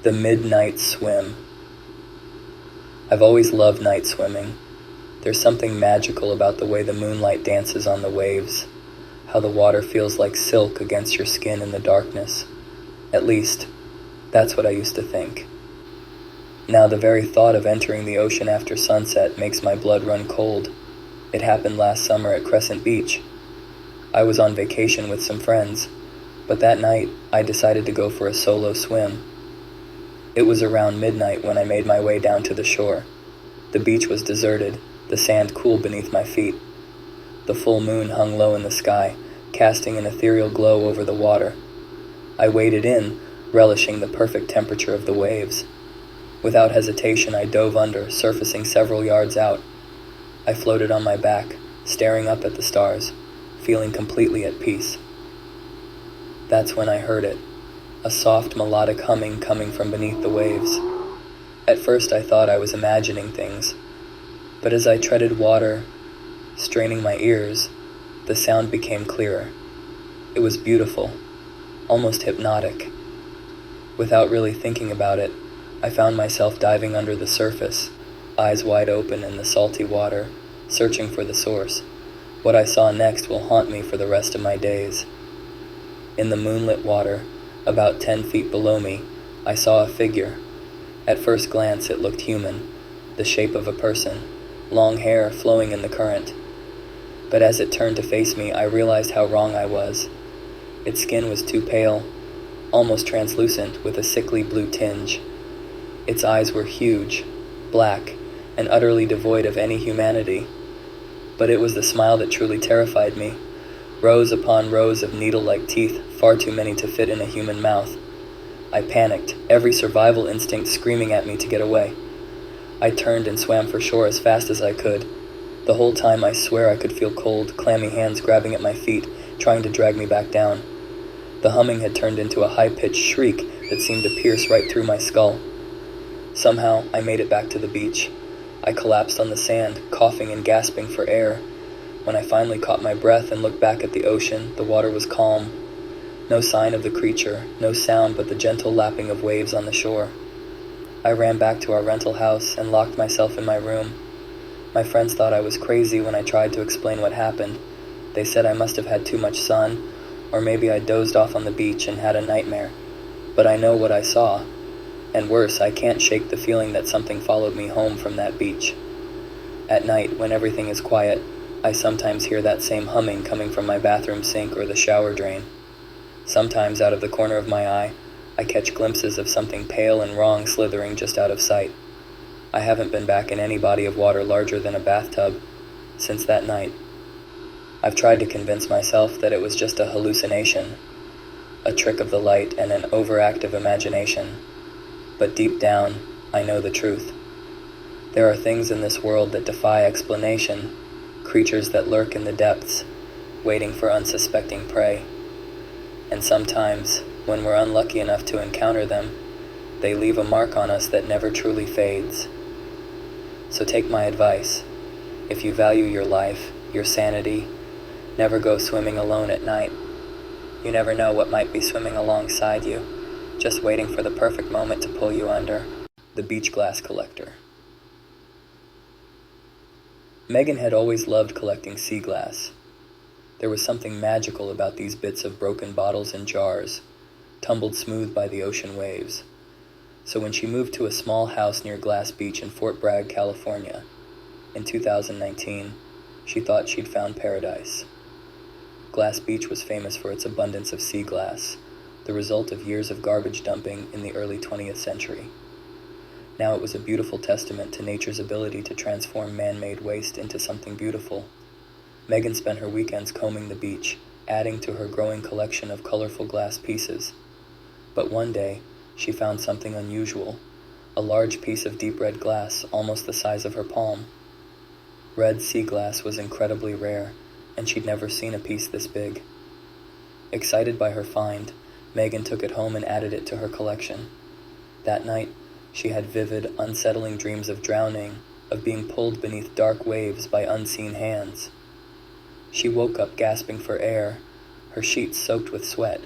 The midnight swim. I've always loved night swimming. There's something magical about the way the moonlight dances on the waves, how the water feels like silk against your skin in the darkness. At least, that's what I used to think. Now the very thought of entering the ocean after sunset makes my blood run cold. It happened last summer at Crescent Beach. I was on vacation with some friends, but that night I decided to go for a solo swim. It was around midnight when I made my way down to the shore. The beach was deserted, the sand cool beneath my feet. The full moon hung low in the sky, casting an ethereal glow over the water. I waded in, relishing the perfect temperature of the waves. Without hesitation, I dove under, surfacing several yards out. I floated on my back, staring up at the stars, feeling completely at peace. That's when I heard it, a soft melodic humming coming from beneath the waves. At first I thought I was imagining things, but as I treaded water, straining my ears, the sound became clearer. It was beautiful, almost hypnotic. Without really thinking about it, I found myself diving under the surface, eyes wide open in the salty water, searching for the source. What I saw next will haunt me for the rest of my days. In the moonlit water, about 10 feet below me, I saw a figure. At first glance it looked human, the shape of a person, long hair flowing in the current. But as it turned to face me, I realized how wrong I was. Its skin was too pale, almost translucent with a sickly blue tinge. Its eyes were huge, black, and utterly devoid of any humanity. But it was the smile that truly terrified me. Rows upon rows of needle-like teeth, far too many to fit in a human mouth. I panicked, every survival instinct screaming at me to get away. I turned and swam for shore as fast as I could. The whole time I swear I could feel cold, clammy hands grabbing at my feet, trying to drag me back down. The humming had turned into a high-pitched shriek that seemed to pierce right through my skull. Somehow, I made it back to the beach. I collapsed on the sand, coughing and gasping for air. When I finally caught my breath and looked back at the ocean, the water was calm. No sign of the creature, no sound but the gentle lapping of waves on the shore. I ran back to our rental house and locked myself in my room. My friends thought I was crazy when I tried to explain what happened. They said I must have had too much sun, or maybe I dozed off on the beach and had a nightmare. But I know what I saw. And worse, I can't shake the feeling that something followed me home from that beach. At night, when everything is quiet, I sometimes hear that same humming coming from my bathroom sink or the shower drain. Sometimes, out of the corner of my eye, I catch glimpses of something pale and wrong slithering just out of sight. I haven't been back in any body of water larger than a bathtub since that night. I've tried to convince myself that it was just a hallucination, a trick of the light and an overactive imagination. But deep down, I know the truth. There are things in this world that defy explanation, creatures that lurk in the depths, waiting for unsuspecting prey. And sometimes, when we're unlucky enough to encounter them, they leave a mark on us that never truly fades. So take my advice. If you value your life, your sanity, never go swimming alone at night. You never know what might be swimming alongside you, just waiting for the perfect moment to pull you under. The beach glass collector. Megan had always loved collecting sea glass. There was something magical about these bits of broken bottles and jars, tumbled smooth by the ocean waves. So when she moved to a small house near Glass Beach in Fort Bragg, California, in 2019, she thought she'd found paradise. Glass Beach was famous for its abundance of sea glass, the result of years of garbage dumping in the early 20th century. Now it was a beautiful testament to nature's ability to transform man-made waste into something beautiful. Megan spent her weekends combing the beach, adding to her growing collection of colorful glass pieces. But one day, she found something unusual, a large piece of deep red glass almost the size of her palm. Red sea glass was incredibly rare, and she'd never seen a piece this big. Excited by her find, Megan took it home and added it to her collection. That night, she had vivid, unsettling dreams of drowning, of being pulled beneath dark waves by unseen hands. She woke up gasping for air, her sheets soaked with sweat.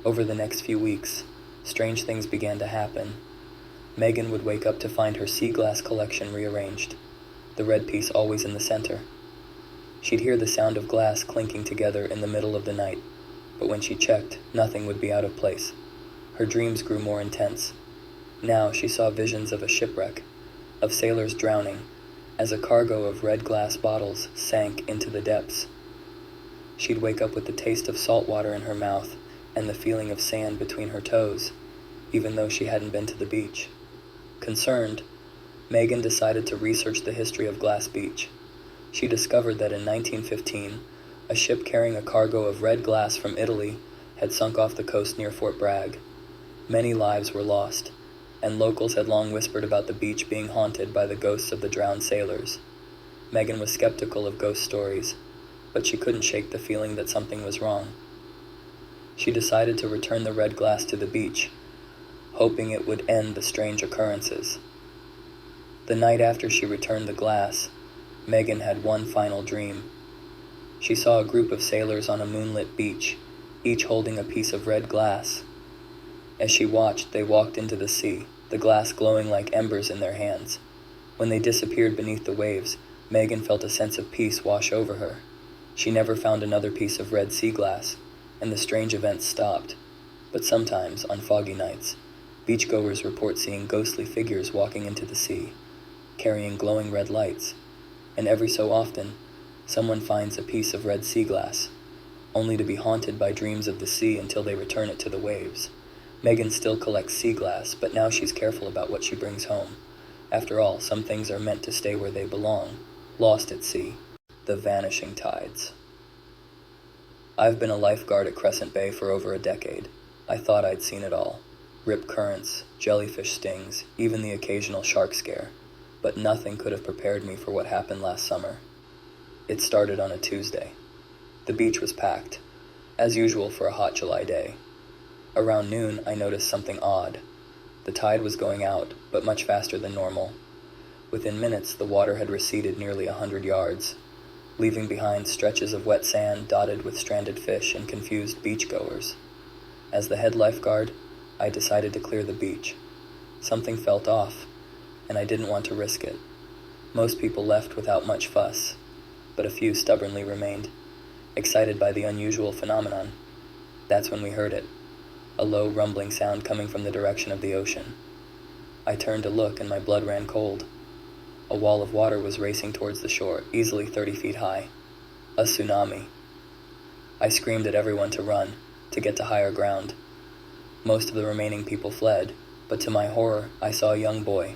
Over the next few weeks, strange things began to happen. Megan would wake up to find her sea glass collection rearranged, the red piece always in the center. She'd hear the sound of glass clinking together in the middle of the night, but when she checked, nothing would be out of place. Her dreams grew more intense. Now she saw visions of a shipwreck, of sailors drowning, as a cargo of red glass bottles sank into the depths. She'd wake up with the taste of salt water in her mouth and the feeling of sand between her toes, even though she hadn't been to the beach. Concerned, Megan decided to research the history of Glass Beach. She discovered that in 1915, a ship carrying a cargo of red glass from Italy had sunk off the coast near Fort Bragg. Many lives were lost, and locals had long whispered about the beach being haunted by the ghosts of the drowned sailors. Megan was skeptical of ghost stories, but she couldn't shake the feeling that something was wrong. She decided to return the red glass to the beach, hoping it would end the strange occurrences. The night after she returned the glass, Megan had one final dream. She saw a group of sailors on a moonlit beach, each holding a piece of red glass. As she watched, they walked into the sea, the glass glowing like embers in their hands. When they disappeared beneath the waves, Megan felt a sense of peace wash over her. She never found another piece of red sea glass, and the strange events stopped. But sometimes, on foggy nights, beachgoers report seeing ghostly figures walking into the sea, carrying glowing red lights. And every so often, someone finds a piece of red sea glass, only to be haunted by dreams of the sea until they return it to the waves. Megan still collects sea glass, but now she's careful about what she brings home. After all, some things are meant to stay where they belong, lost at sea. The vanishing tides. I've been a lifeguard at Crescent Bay for over a decade. I thought I'd seen it all. Rip currents, jellyfish stings, even the occasional shark scare. But nothing could have prepared me for what happened last summer. It started on a Tuesday. The beach was packed, as usual for a hot July day. Around noon, I noticed something odd. The tide was going out, but much faster than normal. Within minutes, the water had receded nearly 100 yards, leaving behind stretches of wet sand dotted with stranded fish and confused beachgoers. As the head lifeguard, I decided to clear the beach. Something felt off, and I didn't want to risk it. Most people left without much fuss, but a few stubbornly remained, excited by the unusual phenomenon. That's when we heard it. A low rumbling sound coming from the direction of the ocean. I turned to look and my blood ran cold. A wall of water was racing towards the shore, easily 30 feet high. A tsunami. I screamed at everyone to run, to get to higher ground. Most of the remaining people fled, but to my horror, I saw a young boy,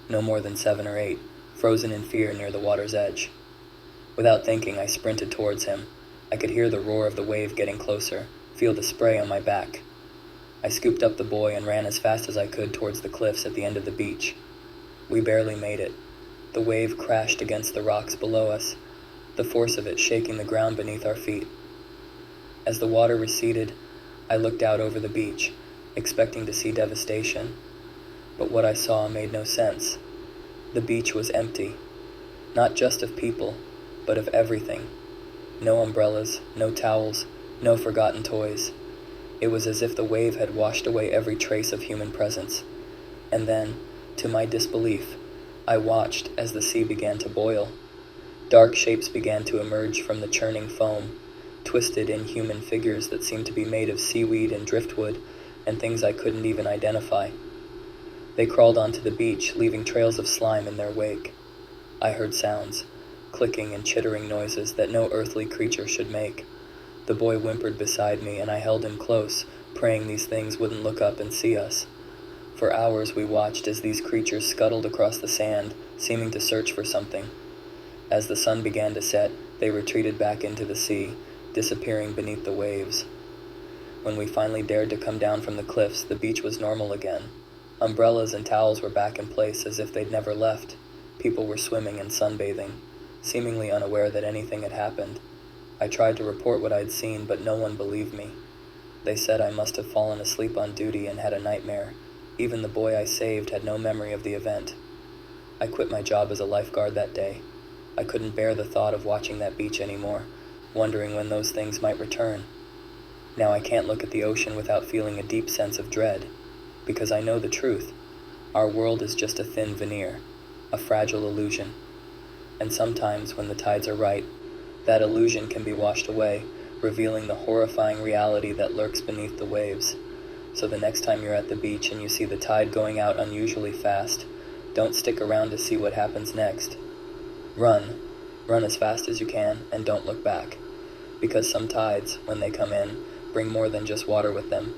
no more than 7 or 8, frozen in fear near the water's edge. Without thinking, I sprinted towards him. I could hear the roar of the wave getting closer, feel the spray on my back. I scooped up the boy and ran as fast as I could towards the cliffs at the end of the beach. We barely made it. The wave crashed against the rocks below us, the force of it shaking the ground beneath our feet. As the water receded, I looked out over the beach, expecting to see devastation. But what I saw made no sense. The beach was empty, not just of people, but of everything. No umbrellas, no towels, no forgotten toys. It was as if the wave had washed away every trace of human presence. And then, to my disbelief, I watched as the sea began to boil. Dark shapes began to emerge from the churning foam, twisted inhuman figures that seemed to be made of seaweed and driftwood and things I couldn't even identify. They crawled onto the beach, leaving trails of slime in their wake. I heard sounds, clicking and chittering noises that no earthly creature should make. The boy whimpered beside me, and I held him close, praying these things wouldn't look up and see us. For hours we watched as these creatures scuttled across the sand, seeming to search for something. As the sun began to set, they retreated back into the sea, disappearing beneath the waves. When we finally dared to come down from the cliffs, the beach was normal again. Umbrellas and towels were back in place as if they'd never left. People were swimming and sunbathing, seemingly unaware that anything had happened. I tried to report what I'd seen, but no one believed me. They said I must have fallen asleep on duty and had a nightmare. Even the boy I saved had no memory of the event. I quit my job as a lifeguard that day. I couldn't bear the thought of watching that beach anymore, wondering when those things might return. Now I can't look at the ocean without feeling a deep sense of dread. because I know the truth. Our world is just a thin veneer, a fragile illusion. And sometimes, when the tides are right, that illusion can be washed away, revealing the horrifying reality that lurks beneath the waves. So the next time you're at the beach and you see the tide going out unusually fast, don't stick around to see what happens next. Run. Run as fast as you can, and don't look back. Because some tides, when they come in, bring more than just water with them.